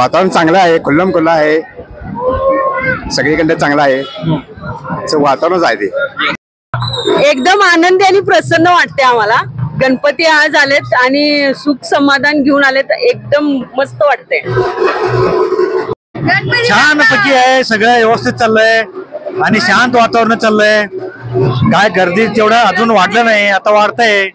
वातावरण चांगलं आहे, खुल्लम खुल्ला आहे, सगळीकडे चांगलं आहे, वातावरणच आहे ते एकदम आनंदी आणि प्रसन्न वाटते आम्हाला। गणपती आज आलेत आणि सुख समाधान घेऊन आलेत, एकदम मस्त वाटते। छानपैकी आहे, सगळं व्यवस्थित चाललंय आणि शांत वातावरण चाललंय। काय गर्दी तेवढं अजून वाढलं नाही, आता वाढतंय।